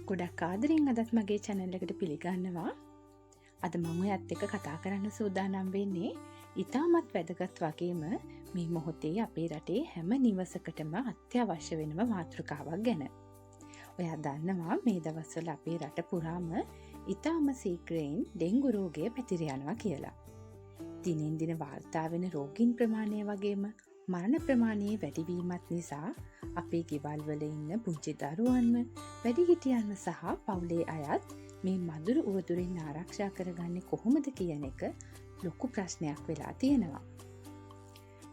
ගොඩක් ආදරෙන් අදත් මගේ channel එකට පිළිගන්නවා. අද මම ඔයත් එක්ක කතා කරන්න සූදානම් වෙන්නේ ඉතාමත් වැදගත් වගේම මේ මොහොතේ අපේ රටේ හැම නිවසකටම අත්‍යවශ්‍ය වෙනම මාතෘකාවක් ගැන. ඔයා දන්නවා මේ දවස්වල අපේ රට පුරාම ඉතාම සීක්‍රයෙන් ඩෙන්ගු රෝගය පැතිර යනවා කියලා. දිනෙන් දින වාර්තා වෙන රෝගීන් ප්‍රමාණය වගේම මරණ ප්‍රමාණයේ වැඩිවීමත් නිසා අපේ ගෙවල් වල ඉන්න පුංචි දරුවන්ම වැඩිහිටියන්ම සහ පවුලේ අයත් මේ මදුරු උවදුරින් ආරක්ෂා කරගන්නේ කොහොමද කියන එක ලොකු ප්‍රශ්නයක් වෙලා තියෙනවා.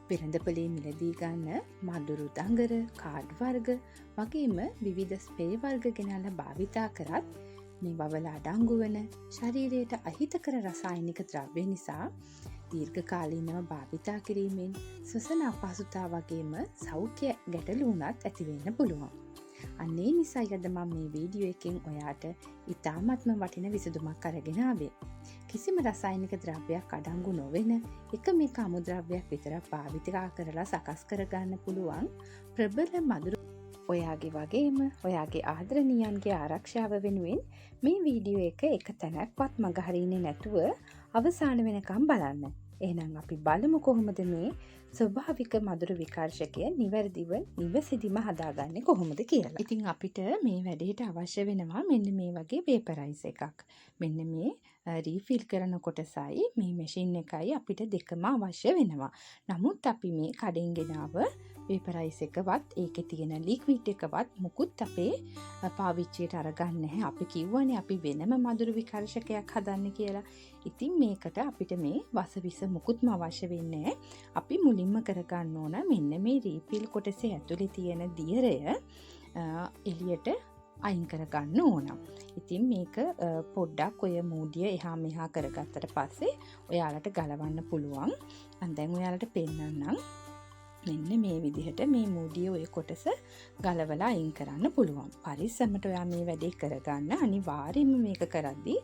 පෙරඳපලේ මිලදී ගන්න මදුරු දඟර, කාඩ් වර්ග වගේම විවිධ ස්ප්‍රේ වර්ග ගෙනල්ලා භාවිතා කරත් මේ වවල අඩංගු වන ශරීරයට අහිතකර රසායනික ද්‍රව්‍ය නිසා දීර්ඝකාලීනව භාවිතා කිරීමෙන් ශ්වසන අපහසුතා වගේම සෞඛ්‍ය ගැටලු වුණත් ඇති වෙන්න පුළුවන්. අන්න ඒ නිසා අද මම මේ වීඩියෝ එකෙන් ඔයාට ඉතාමත්ම වටින විසඳුමක් අරගෙන ආවේ. කිසිම රසායනික ද්‍රව්‍යයක් අඩංගු නොවන එක මේක අමුද්‍රව්‍යයක් විතරක් භාවිතා කරලා සකස් කරගන්න පුළුවන් ප්‍රබල මදුරු ඔයාගේ වගේම ඔයාගේ ආදරණීයන්ගේ ආරක්ෂාව වෙනුවෙන් මේ වීඩියෝ එක තැනක්වත් මගහරින්නේ නැතුව අවසාන වෙනකම් බලන්න. එහෙනම් අපි බලමු කොහොමද මේ ස්වභාවික මදුරු විකර්ශකය නිවැරදිව නිවසේදීම හදාගන්නේ කොහොමද කියලා. ඉතින් අපිට මේ වැඩේට අවශ්‍ය වෙනවා මෙන්න මේ වගේ වේපරයිස් එකක්. මෙන්න මේ රීෆිල් කරන කොටසයි මේ මැෂින් එකයි අපිට දෙකම අවශ්‍ය වෙනවා. නමුත් අපි මේ කඩෙන් ගෙනාව වේපරයිස් එකවත් ඒකේ තියෙන ලික්විඩ් එකවත් මුකුත් අපේ පාවිච්චියට අරගන්නේ නැහැ. අපි කිව්වනේ අපි වෙනම මදුරු විකර්ශකයක් හදන්න කියලා. ඉතින් මේකට අපිට මේ වසවිස මුකුත්ම අවශ්‍ය වෙන්නේ නැහැ. අපි මුලින්ම කරගන්න ඕන මෙන්න මේ රීෆිල් කොටසේ ඇතුලේ තියෙන දියරය එළියට අයින් කරගන්න ඕන. ඉතින් මේක පොඩ්ඩක් ඔය මූඩිය එහා මෙහා කරගත්තට පස්සේ ඔයාලට ගලවන්න පුළුවන්. දැන් ඔයාලට පෙන්නන්නම්. මෙන්න මේ විදිහට මේ මූඩිය ඔය කොටස ගලවලා අයින් කරන්න පුළුවන්. පරිස්සමට ඔයා මේ වැඩේ කරගන්න. අනිවාර්යයෙන්ම මේක කරද්දී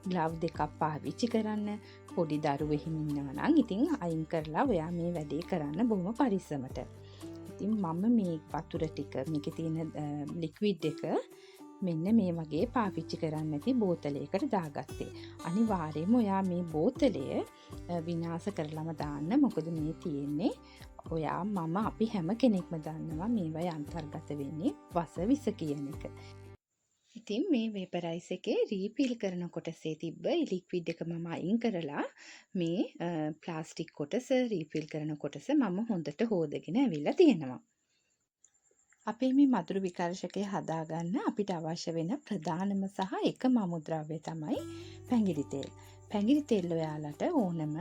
ග්ලව් දෙකක් පාවිච්චි කරන්න. පොඩි දරුවෙක් ඉන්නවා නම් ඉතින් අයින් කරලා ඔයා මේ වැඩේ කරන්න බොහොම පරිස්සමට. ඉතින් මම මේ වතුර ටික මේකේ තියෙන ලික්විඩ් එක මෙන්න මේ වගේ පාවිච්චි කරන්න නැති බෝතලයකට දාගත්තේ. අනිවාර්යයෙන්ම ඔයා මේ බෝතලය විනාශ කරලම දාන්න. මොකද මේ තියෙන්නේ ඔයා මම අපි හැම කෙනෙක්ම දන්නවා මේවයි අන්තර්ගත වෙන්නේ වසවිස කියන එක. ඉතින් මේ වේපරයිස් එකේ රීෆිල් කරන කොටසේ තිබ්බ ලික්විඩ් එක මම අයින් කරලා මේ ප්ලාස්ටික් කොටස රීෆිල් කරන කොටස මම හොඳට හොදගෙන ඇවිල්ලා තියෙනවා. අපේ මේ මදුරු විකර්ශකය හදාගන්න අපිට අවශ්‍ය වෙන ප්‍රධානම සහ එකම අමුද්‍රව්‍ය තමයි පැංගිරි තෙල්. පැංගිරි තෙල් ඔයාලට ඕනම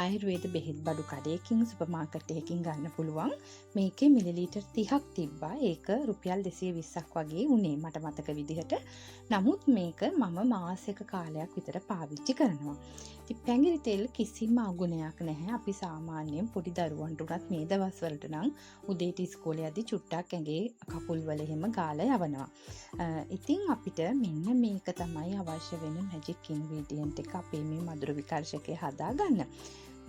ආයුර්වේද බෙහෙත් බඩු කඩයකින් සුපර් මාකට් එකකින් ගන්න පුළුවන්. මේකේ මිලිලීටර් 30ක් තිබ්බා. ඒක රුපියල් 220ක් වගේ උනේ මට මතක විදිහට. නමුත් මේක මම මාසයක කාලයක් විතර පාවිච්චි කරනවා. ඉතින් පැංගිරි තෙල් කිසිම අගුණයක් නැහැ. අපි සාමාන්‍යයෙන් පොඩි දරුවන්ට උනත් මේ දවස්වලට නම් උදේට ඉස්කෝලේ යද්දි චුට්ටක් ඇඟේ කකුල් වල එහෙම ගාලා යවනවා. ඉතින් අපිට මෙන්න මේක තමයි අවශ්‍ය වෙන මැජික් ඉන්ග්‍රීඩියන්ට් එක අපේ මේ මදුරු විකර්ශකය හදාගන්න.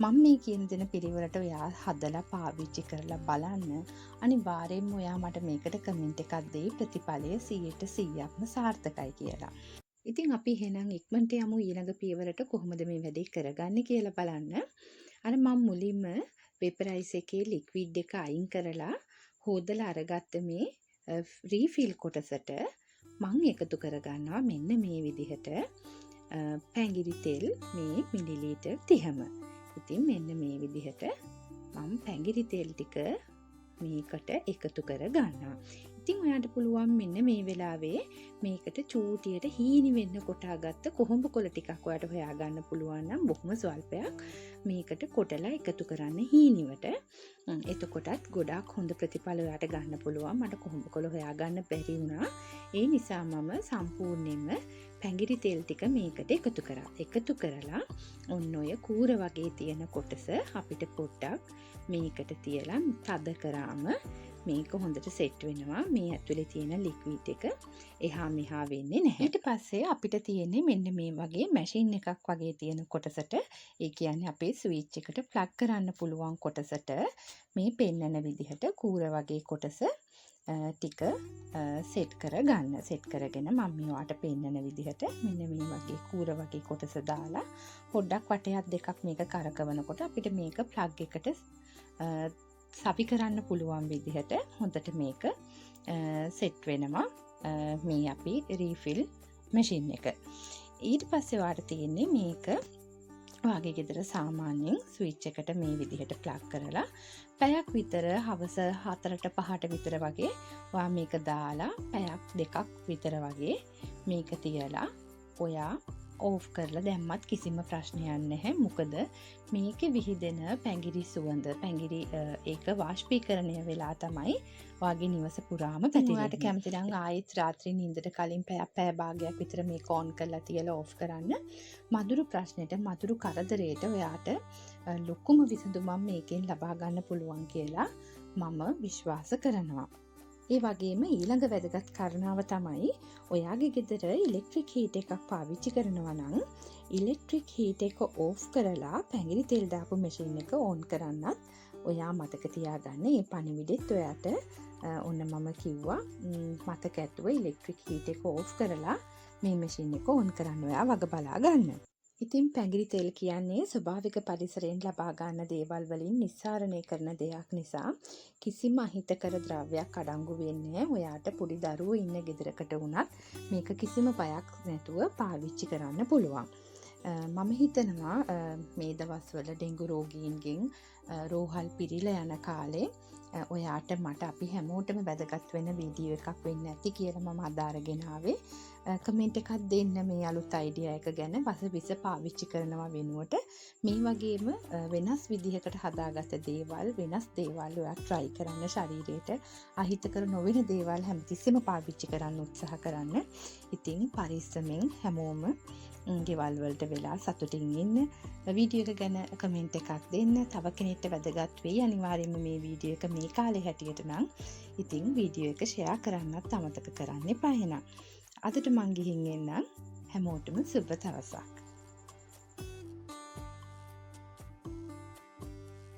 මම මේ කියන දෙන පිළිවෙලට ඔයා හදලා පාවිච්චි කරලා බලන්න. අනිවාර්යයෙන්ම ඔයා මට මේකට කමෙන්ට් එකක් දෙයි ප්‍රතිඵලය 100%ක්ම සාර්ථකයි කියලා. ඉතින් අපි එහෙනම් ඉක්මනට යමු ඊළඟ පියවරට කොහොමද මේ වැඩේ කරගන්නේ කියලා බලන්න. අර මම මුලින්ම වේපරයිස් එකේ ලික්විඩ් එක අයින් කරලා හොදලා අරගත්ත මේ රීෆිල් කොටසට මම එකතු කරගන්නවා මෙන්න මේ විදිහට පැංගිරි තෙල් මේ මිලිලීටර් 30ම. ඉතින් මෙන්න මේ විදිහට මම පැංගිරි තෙල් ටික මේකට එකතු කර ගන්නවා. ඉතින් ඔයාට පුළුවන් මෙන්න මේ වෙලාවේ මේකට චූටියට හීනි වෙන්න කොටාගත්ත කොහොඹ කොළ ටිකක් ඔයාට හොයාගන්න පුළුවන් නම් බොහොම ස්වල්පයක් මේකට කොටලා එකතු කරන්න හීනිවට. එතකොටත් ගොඩාක් හොඳ ප්‍රතිඵල ඔයාට ගන්න පුළුවන්. මට කොහොඹ කොළ හොයාගන්න බැරි වුණා. ඒ නිසා මම සම්පූර්ණයෙන්ම පැංගිරි තෙල් ටික මේකට එකතු කරා. එකතු කරලා ඔන්න ඔය කූර වගේ තියෙන කොටස අපිට පොඩ්ඩක් මේකට තියලා තද කරාම මේක හොඳට සෙට් වෙනවා. මේ ඇතුලේ තියෙන ලික්විඩ් එක එහා මෙහා වෙන්නේ නැහැ. ඊට පස්සේ අපිට තියෙන්නේ මෙන්න මේ වගේ මැෂින් එකක් වගේ තියෙන කොටසට, ඒ කියන්නේ අපේ ස්විච් එකට ප්ලග් කරන්න පුළුවන් කොටසට මේ පෙන්නන විදිහට කූර වගේ කොටස ටික සෙට් කර ගන්න. සෙට් කරගෙන මම මේවට පෙන්නන විදිහට මෙන්න මේ වගේ කූර වගේ කොටස දාලා පොඩ්ඩක් වටයක් දෙකක් මේක කරකවනකොට අපිට මේක ප්ලග් එකට සවි කරන්න පුළුවන් විදිහට හොඳට මේක සෙට් වෙනවා මේ අපි රීෆිල් මැෂින් එක. ඊට පස්සේ වාට තියෙන්නේ මේක වාගේ ගෙදර සාමාන්‍යයෙන් ස්විච් එකට මේ විදිහට ප්ලග් කරලා පැයක් විතර හවස 4ට 5ට විතර වගේ ඔයා මේක දාලා පැයක් දෙකක් විතර වගේ මේක තියලා ඔයා ඕෆ් කරලා දැම්මත් කිසිම ප්‍රශ්නයක් නැහැ. මොකද මේකේ විහිදෙන පැංගිරි සුවඳ පැංගිරි ඒක වාෂ්පීකරණය වෙලා තමයි වාගේ නිවස පුරාම පැතිරෙන්නේ. ඔයාට කැමති නම් ආයෙත් රාත්‍රී නිින්දට කලින් පැය භාගයක් විතර මේක ඔන් කරලා තියලා ඕෆ් කරන්න. මදුරු ප්‍රශ්නෙට මදුරු කරදරයට ඔයාට ලොකුම විසඳුමක් මේකෙන් ලබා ගන්න පුළුවන් කියලා මම විශ්වාස කරනවා. ඒ වගේම ඊළඟ වැදගත් කාරණාව තමයි ඔයාගේ ගෙදර ඉලෙක්ට්‍රික් හීටර් එකක් පාවිච්චි කරනවා නම් ඉලෙක්ට්‍රික් හීටර් එක ඕෆ් කරලා පැංගිරි තෙල් දාපු මැෂින් එක ඕන් කරන්නත් ඔයා මතක තියාගන්න. මේ පණිවිඩෙත් ඔයාට ඔන්න මම කිව්වා මතක ඇතුව ඉලෙක්ට්‍රික් හීටර් එක ඕෆ් කරලා මේ මැෂින් එක ඕන් කරන්න ඔයා වග බලා ගන්න. ඉතින් පැංගිරි තෙල් කියන්නේ ස්වභාවික පරිසරයෙන් ලබා ගන්න දේවල් වලින් නිස්සාරණය කරන දෙයක් නිසා කිසිම අහිතකර ද්‍රව්‍යයක් අඩංගු වෙන්නේ ඔයාට පොඩි දරුවෝ ඉන්න ගෙදරකට වුණත් මේක කිසිම බයක් නැතුව පාවිච්චි කරන්න පුළුවන්. මම හිතනවා මේ දවස්වල ඩෙංගු රෝගීන්ගෙන් රෝහල් පිරීලා යන කාලේ ඔයාට මට අපි හැමෝටම වැදගත් වෙන වීඩියෝ එකක් වෙන්න ඇති කියලා මම අදාරගෙන ආවේ. කමෙන්ට් එකක් දෙන්න මේ අලුත් අයිඩියා එක ගැන. වසවිස පාවිච්චි කරනවා වෙනුවට මේ වගේම වෙනස් විදිහකට හදාගත්ත දේවල් වෙනස් දේවල් ඔයා try කරන්න, ශරීරයට අහිතකර නොවන දේවල් හැමතිස්සෙම පාවිච්චි කරන්න උත්සාහ කරන්න. ඉතින් පරිස්සමෙන් හැමෝම ගෙවල් වලට වෙලා සතුටින් ඉන්න. වීඩියෝ එක ගැන කමෙන්ට් එකක් දෙන්න. තව කෙනෙක්ට වැදගත් වෙයි අනිවාර්යයෙන්ම මේ වීඩියෝ එක මේ කාලේ හැටියට නම්. ඉතින් වීඩියෝ එක ෂෙයා කරන්නත් අමතක කරන්න එපා එහෙනම්. අදට මං ගිහින් එන්නම්. හැමෝටම සුබ දවසක්.